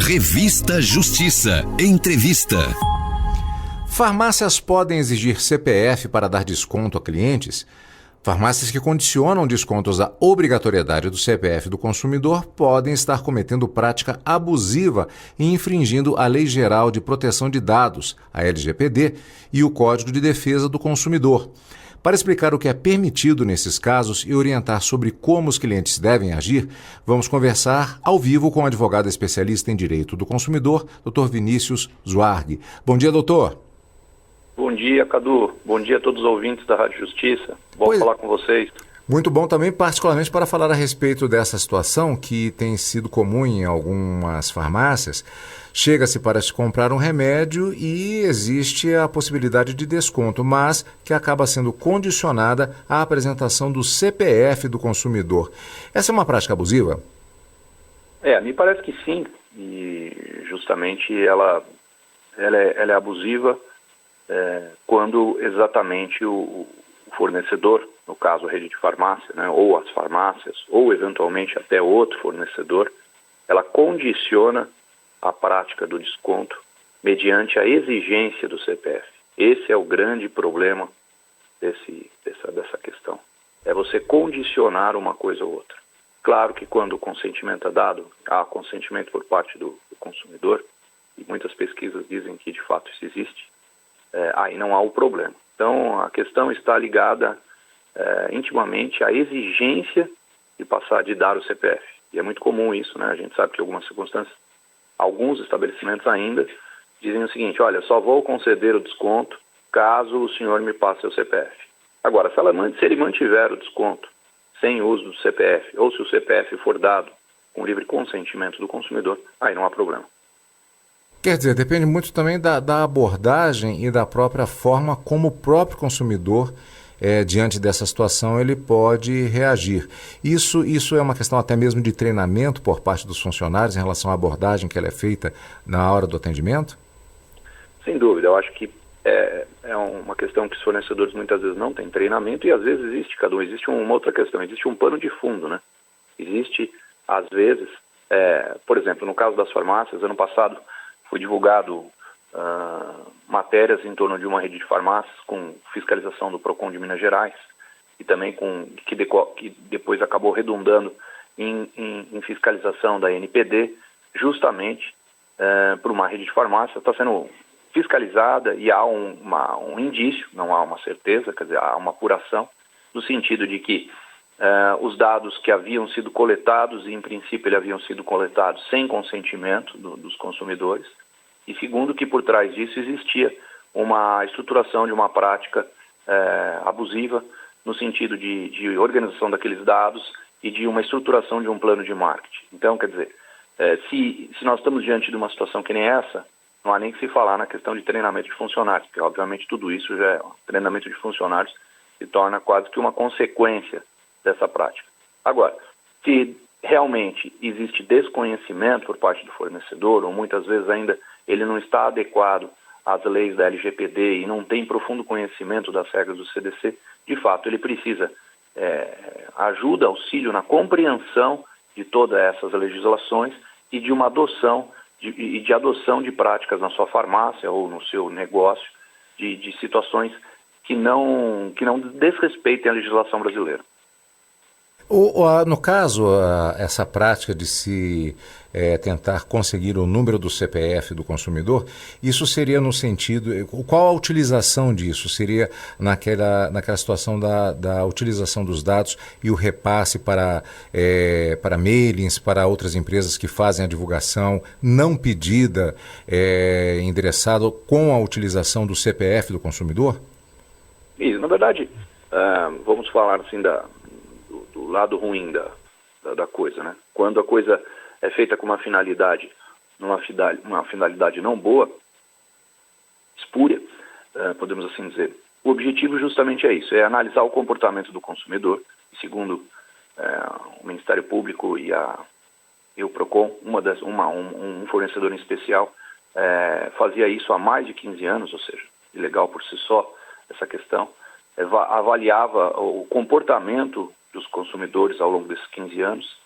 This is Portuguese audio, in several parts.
Revista Justiça. Entrevista. Farmácias podem exigir CPF para dar desconto a clientes? Farmácias que condicionam descontos à obrigatoriedade do CPF do consumidor podem estar cometendo prática abusiva e infringindo a Lei Geral de Proteção de Dados, a LGPD, e o Código de Defesa do Consumidor. Para explicar o que é permitido nesses casos e orientar sobre como os clientes devem agir, vamos conversar ao vivo com o advogado especialista em Direito do Consumidor, Dr. Vinícius Zuardi. Bom dia, doutor. Bom dia, Cadu. Bom dia a todos os ouvintes da Rádio Justiça. Bom falar com vocês. Muito bom também, particularmente para falar a respeito dessa situação que tem sido comum em algumas farmácias. Chega-se para se comprar um remédio e existe a possibilidade de desconto, mas que acaba sendo condicionada à apresentação do CPF do consumidor. Essa é uma prática abusiva? Me parece que sim. E justamente ela é abusiva quando exatamente o fornecedor, no caso a rede de farmácia, né, ou as farmácias, ou eventualmente até outro fornecedor, ela condiciona a prática do desconto mediante a exigência do CPF. Esse é o grande problema dessa questão. É você condicionar uma coisa ou outra. Claro que quando o consentimento é dado, há consentimento por parte do consumidor, e muitas pesquisas dizem que de fato isso existe, aí não há o problema. Então a questão está ligada intimamente à exigência de dar o CPF. E é muito comum isso, né? A gente sabe que em algumas circunstâncias, alguns estabelecimentos ainda dizem o seguinte: olha, só vou conceder o desconto caso o senhor me passe seu CPF. Agora, se ele mantiver o desconto sem uso do CPF, ou se o CPF for dado com livre consentimento do consumidor, aí não há problema. Quer dizer, depende muito também da abordagem e da própria forma como o próprio consumidor, diante dessa situação, ele pode reagir. Isso é uma questão até mesmo de treinamento por parte dos funcionários em relação à abordagem que ela é feita na hora do atendimento? Sem dúvida, eu acho que é uma questão que os fornecedores muitas vezes não têm treinamento e às vezes existe uma outra questão, existe um pano de fundo, né? Existe, às vezes, por exemplo, no caso das farmácias, ano passado foi divulgado matérias em torno de uma rede de farmácias com fiscalização do Procon de Minas Gerais e também que depois acabou redundando em fiscalização da NPD, justamente por uma rede de farmácia. Está sendo fiscalizada e há um indício, não há uma certeza, quer dizer, há uma apuração, no sentido de que os dados que haviam sido coletados, e em princípio eles haviam sido coletados sem consentimento dos consumidores, e segundo que por trás disso existia uma estruturação de uma prática abusiva no sentido de organização daqueles dados e de uma estruturação de um plano de marketing. Então, quer dizer, se nós estamos diante de uma situação que nem essa, não há nem que se falar na questão de treinamento de funcionários, porque obviamente tudo isso já treinamento de funcionários se torna quase que uma consequência dessa prática. Agora, se realmente existe desconhecimento por parte do fornecedor, ou muitas vezes ainda ele não está adequado às leis da LGPD e não tem profundo conhecimento das regras do CDC, de fato ele precisa ajuda, auxílio na compreensão de todas essas legislações e de uma adoção de adoção de práticas na sua farmácia ou no seu negócio de situações que não desrespeitem a legislação brasileira. No caso, essa prática de se tentar conseguir o número do CPF do consumidor, isso seria no sentido... Qual a utilização disso? Seria naquela situação da utilização dos dados e o repasse para mailings, para outras empresas que fazem a divulgação não pedida, endereçado com a utilização do CPF do consumidor? Isso, na verdade, vamos falar assim do lado ruim da coisa, né? Quando a coisa é feita com uma finalidade não boa, espúria, podemos assim dizer. O objetivo justamente é isso, é analisar o comportamento do consumidor. Segundo o Ministério Público e o Procon, um fornecedor em especial, fazia isso há mais de 15 anos, ou seja, ilegal por si só essa questão, avaliava o comportamento dos consumidores ao longo desses 15 anos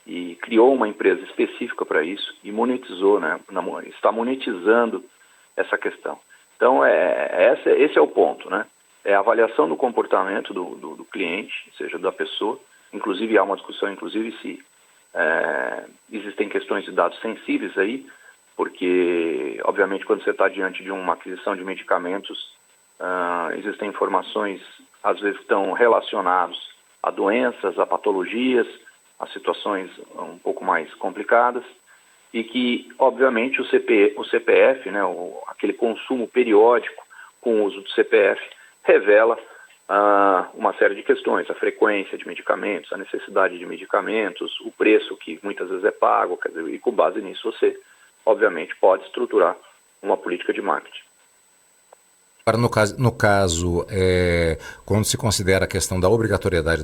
e criou uma empresa específica para isso e monetizou, né? Está monetizando essa questão. Então, esse é o ponto, né? É a avaliação do comportamento do cliente, ou seja, da pessoa. Inclusive, há uma discussão, inclusive, se existem questões de dados sensíveis aí, porque, obviamente, quando você está diante de uma aquisição de medicamentos, existem informações, às vezes, que estão relacionadas a doenças, a patologias, a situações um pouco mais complicadas, e que, obviamente, o CPF, né, aquele consumo periódico com o uso do CPF, revela uma série de questões, a frequência de medicamentos, a necessidade de medicamentos, o preço que muitas vezes é pago, quer dizer, e com base nisso você, obviamente, pode estruturar uma política de marketing. Agora, no caso quando se considera a questão da obrigatoriedade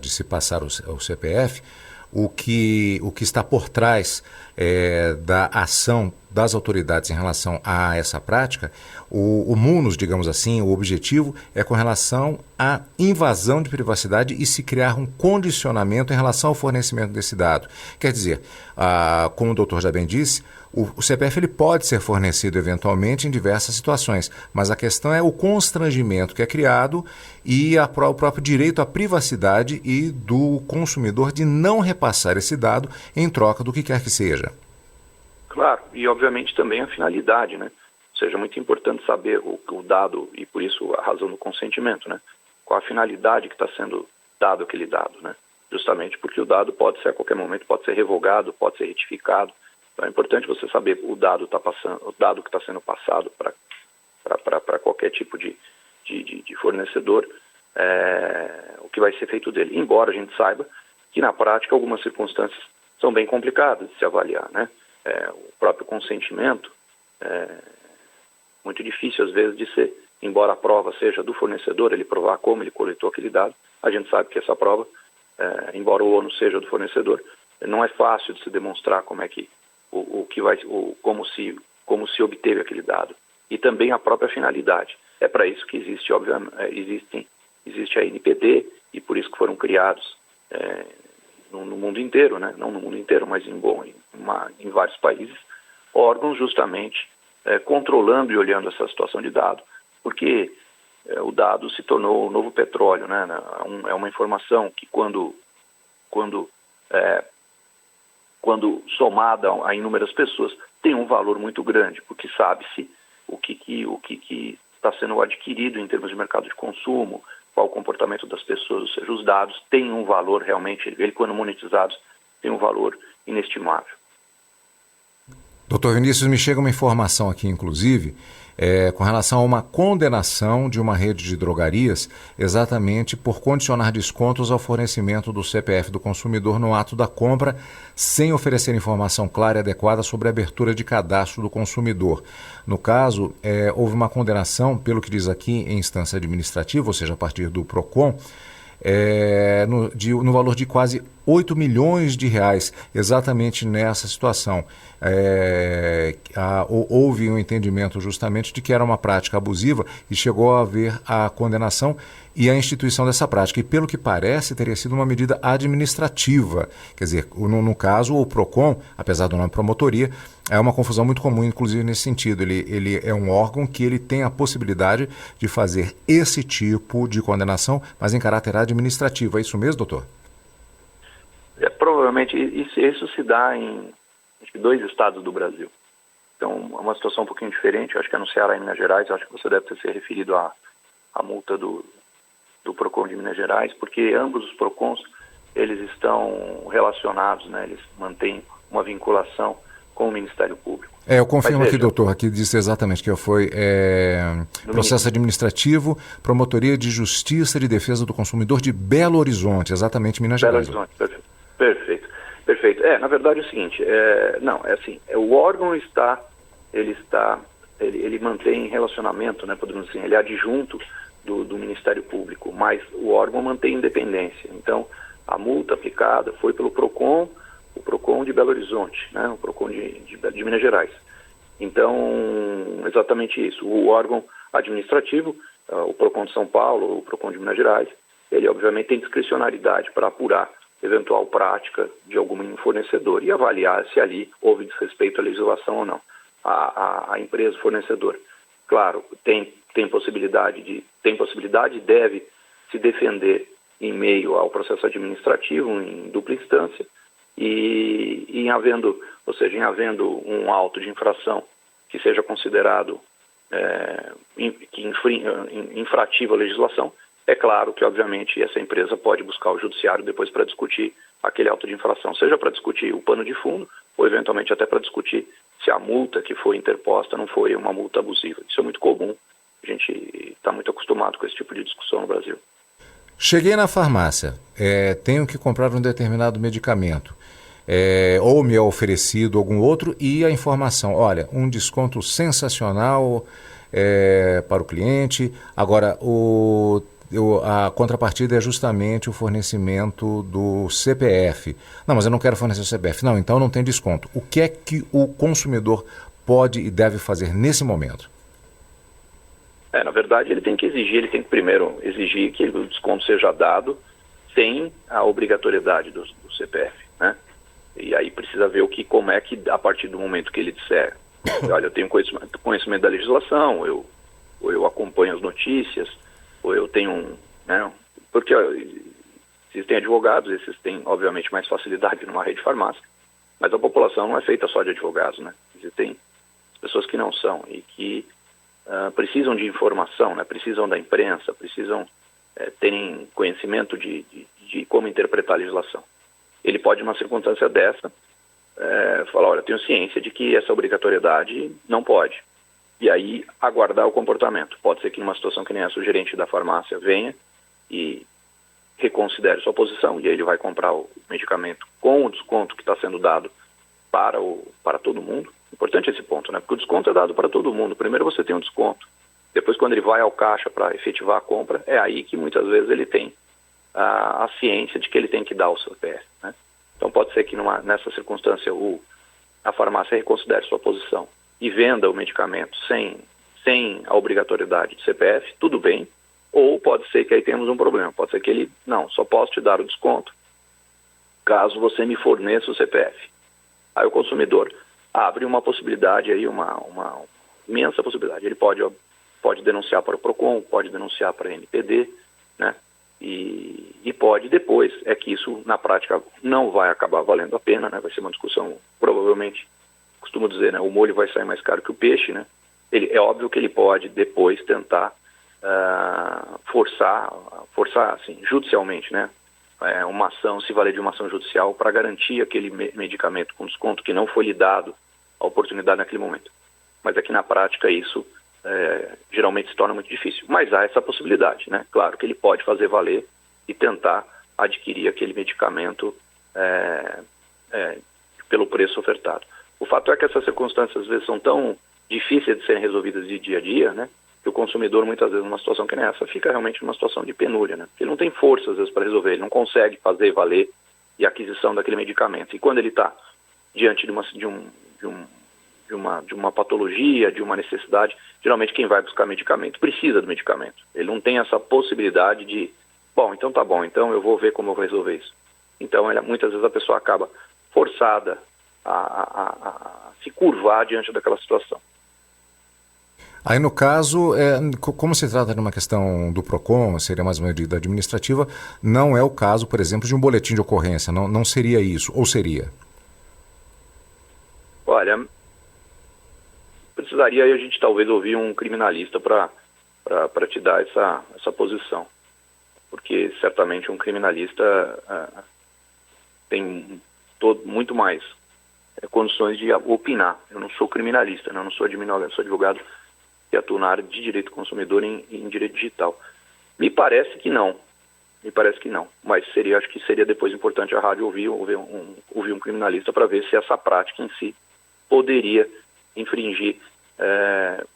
de se passar o CPF, o que está por trás da ação das autoridades em relação a essa prática, o munus, digamos assim, o objetivo é com relação à invasão de privacidade e se criar um condicionamento em relação ao fornecimento desse dado. Quer dizer, como o doutor já bem disse, o CPF ele pode ser fornecido eventualmente em diversas situações, mas a questão é o constrangimento que é criado e o próprio direito à privacidade e do consumidor de não repassar esse dado em troca do que quer que seja. Claro, e obviamente também a finalidade, né? Ou seja, é muito importante saber o dado, e por isso a razão do consentimento, né? Qual a finalidade que está sendo dado aquele dado, né? Justamente porque o dado pode ser a qualquer momento, pode ser revogado, pode ser retificado. Então é importante você saber o dado que está sendo passado para qualquer tipo de fornecedor, o que vai ser feito dele. Embora a gente saiba que na prática algumas circunstâncias são bem complicadas de se avaliar, né? O próprio consentimento é muito difícil às vezes de ser, embora a prova seja do fornecedor, ele provar como ele coletou aquele dado, a gente sabe que essa prova, embora o ônus seja do fornecedor, não é fácil de se demonstrar como é que como se obteve aquele dado. E também a própria finalidade. É para isso que existe, obviamente, existe a NPD, e por isso que foram criados no mundo inteiro, né? Não no mundo inteiro, mas em vários países, órgãos justamente controlando e olhando essa situação de dado, porque o dado se tornou o novo petróleo, né? É uma informação que quando somada a inúmeras pessoas, tem um valor muito grande, porque sabe-se o que está sendo adquirido em termos de mercado de consumo, qual o comportamento das pessoas, ou seja, os dados têm um valor realmente, ele quando monetizados, tem um valor inestimável. Doutor Vinícius, me chega uma informação aqui, inclusive, com relação a uma condenação de uma rede de drogarias, exatamente por condicionar descontos ao fornecimento do CPF do consumidor no ato da compra, sem oferecer informação clara e adequada sobre a abertura de cadastro do consumidor. No caso, houve uma condenação, pelo que diz aqui, em instância administrativa, ou seja, a partir do PROCON, no valor de quase 8 milhões de reais, exatamente nessa situação. Houve um entendimento justamente de que era uma prática abusiva e chegou a haver a condenação e a instituição dessa prática. E pelo que parece, teria sido uma medida administrativa. Quer dizer, no caso, o PROCON, apesar do nome promotoria, é uma confusão muito comum, inclusive nesse sentido. Ele é um órgão que ele tem a possibilidade de fazer esse tipo de condenação, mas em caráter administrativo. É isso mesmo, doutor? Provavelmente isso se dá em 2 estados do Brasil. Então, é uma situação um pouquinho diferente. Eu acho que é no Ceará e Minas Gerais. Eu acho que você deve ter se referido à multa do PROCON de Minas Gerais, porque ambos os PROCONs, eles estão relacionados, né? Eles mantêm uma vinculação com o Ministério Público. Eu confirmo aqui, doutor, aqui disse exatamente que foi processo administrativo, Promotoria de Justiça de Defesa do Consumidor de Belo Horizonte, exatamente Minas Gerais. Belo Horizonte, perfeito. Na verdade é o seguinte, o órgão ele mantém relacionamento, né, podemos dizer, ele é adjunto do Ministério Público, mas o órgão mantém independência. Então, a multa aplicada foi pelo PROCON, o PROCON de Belo Horizonte, né, o PROCON de Minas Gerais. Então, exatamente isso. O órgão administrativo, o PROCON de São Paulo, o PROCON de Minas Gerais, ele obviamente tem discricionariedade para apurar eventual prática de algum fornecedor e avaliar se ali houve desrespeito à legislação ou não. A empresa fornecedora, claro, tem possibilidade e deve se defender em meio ao processo administrativo, em dupla instância, e em havendo um auto de infração que seja considerado infrativo à legislação, é claro que, obviamente, essa empresa pode buscar o judiciário depois para discutir aquele auto de infração, seja para discutir o pano de fundo ou, eventualmente, até para discutir se a multa que foi interposta não foi uma multa abusiva. Isso é muito comum, a gente está muito acostumado com esse tipo de discussão no Brasil. Cheguei na farmácia, tenho que comprar um determinado medicamento, ou me é oferecido algum outro, e a informação, olha, um desconto sensacional para o cliente. Agora, a contrapartida é justamente o fornecimento do CPF. Não, mas eu não quero fornecer o CPF. Não, então não tem desconto. O que é que o consumidor pode e deve fazer nesse momento? Na verdade, ele tem que primeiro exigir que o desconto seja dado sem a obrigatoriedade do CPF, né? E aí precisa ver como é que, a partir do momento que ele disser, olha, eu tenho conhecimento da legislação, ou eu acompanho as notícias, ou eu tenho porque existem advogados, esses têm, obviamente, mais facilidade numa rede de farmácia, mas a população não é feita só de advogados, né? Existem pessoas que não são e que precisam de informação, né? Precisam da imprensa, precisam terem conhecimento de como interpretar a legislação. Ele pode, numa circunstância dessa, falar, olha, eu tenho ciência de que essa obrigatoriedade não pode. E aí aguardar o comportamento. Pode ser que numa situação que nem essa o gerente da farmácia venha e reconsidere sua posição, e aí ele vai comprar o medicamento com o desconto que está sendo dado para todo mundo. Importante esse ponto, né? Porque o desconto é dado para todo mundo. Primeiro você tem um desconto, depois quando ele vai ao caixa para efetivar a compra, é aí que muitas vezes ele tem a ciência de que ele tem que dar o CPF, né? Então pode ser que nessa circunstância a farmácia reconsidere sua posição e venda o medicamento sem a obrigatoriedade de CPF, tudo bem. Ou pode ser que aí temos um problema, pode ser que ele, não, só posso te dar o desconto caso você me forneça o CPF. Aí o consumidor abre uma possibilidade, aí uma imensa possibilidade. Ele pode denunciar para o PROCON, pode denunciar para a NPD, né? E pode depois, que isso na prática não vai acabar valendo a pena, né? Vai ser uma discussão, provavelmente, costumo dizer, né? O molho vai sair mais caro que o peixe, né? É óbvio que ele pode depois tentar forçar assim, judicialmente, né? Uma ação, se valer de uma ação judicial para garantir aquele medicamento com desconto que não foi lhe dado a oportunidade naquele momento. Mas aqui na prática isso geralmente se torna muito difícil. Mas há essa possibilidade, né? Claro que ele pode fazer valer e tentar adquirir aquele medicamento pelo preço ofertado. O fato é que essas circunstâncias às vezes são tão difíceis de serem resolvidas de dia a dia, né? Que o consumidor, muitas vezes, numa situação que nem essa, fica realmente numa situação de penúria, né? Porque ele não tem força, às vezes, para resolver, ele não consegue fazer valer a aquisição daquele medicamento. E quando ele está diante de uma patologia, de uma necessidade, geralmente quem vai buscar medicamento precisa do medicamento. Ele não tem essa possibilidade de, então tá bom, então eu vou ver como eu vou resolver isso. Então, muitas vezes a pessoa acaba forçada a se curvar diante daquela situação. Aí, no caso, como se trata de uma questão do PROCON, seria mais uma medida administrativa, não é o caso, por exemplo, de um boletim de ocorrência, não seria isso, ou seria? Olha, precisaria a gente talvez ouvir um criminalista para te dar essa posição, porque certamente um criminalista tem muito mais condições de opinar. Eu não sou criminalista, né? Eu não sou advogado que atua na área de direito do consumidor em direito digital. Me parece que não, mas acho que seria depois importante a rádio ouvir um criminalista para ver se essa prática em si poderia infringir,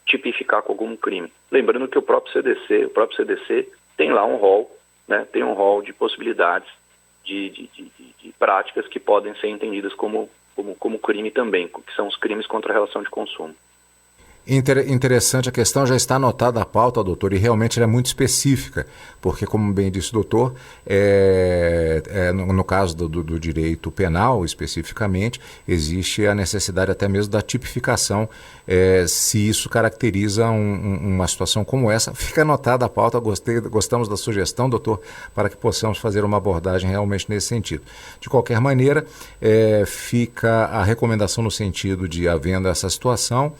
tipificar com algum crime. Lembrando que o próprio CDC tem lá um rol, né? Tem um rol de possibilidades de práticas que podem ser entendidas como crime também, que são os crimes contra a relação de consumo. Interessante a questão, já está anotada a pauta, doutor, e realmente ela é muito específica, porque, como bem disse o doutor, no caso do direito penal, especificamente, existe a necessidade até mesmo da tipificação, se isso caracteriza uma situação como essa. Fica anotada a pauta, gostamos da sugestão, doutor, para que possamos fazer uma abordagem realmente nesse sentido. De qualquer maneira, fica a recomendação no sentido de, havendo essa situação,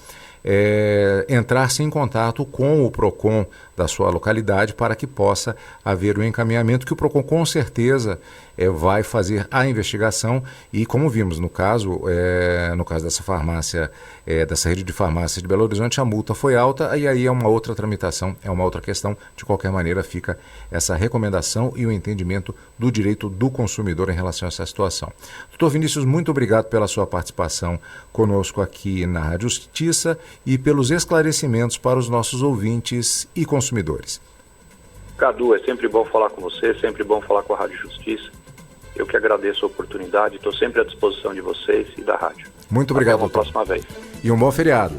entrar-se em contato com o PROCON da sua localidade para que possa haver um encaminhamento que o PROCON com certeza vai fazer a investigação e, como vimos no caso dessa farmácia, dessa rede de farmácias de Belo Horizonte, a multa foi alta e aí é uma outra tramitação, é uma outra questão. De qualquer maneira, fica essa recomendação e o entendimento do direito do consumidor em relação a essa situação. Doutor Vinícius, muito obrigado pela sua participação conosco aqui na Rádio Justiça e pelos esclarecimentos para os nossos ouvintes e consumidores. Cadu, é sempre bom falar com você, sempre bom falar com a Rádio Justiça. Eu que agradeço a oportunidade, estou sempre à disposição de vocês e da rádio. Muito obrigado, Até uma doutor. próxima vez. E um bom feriado.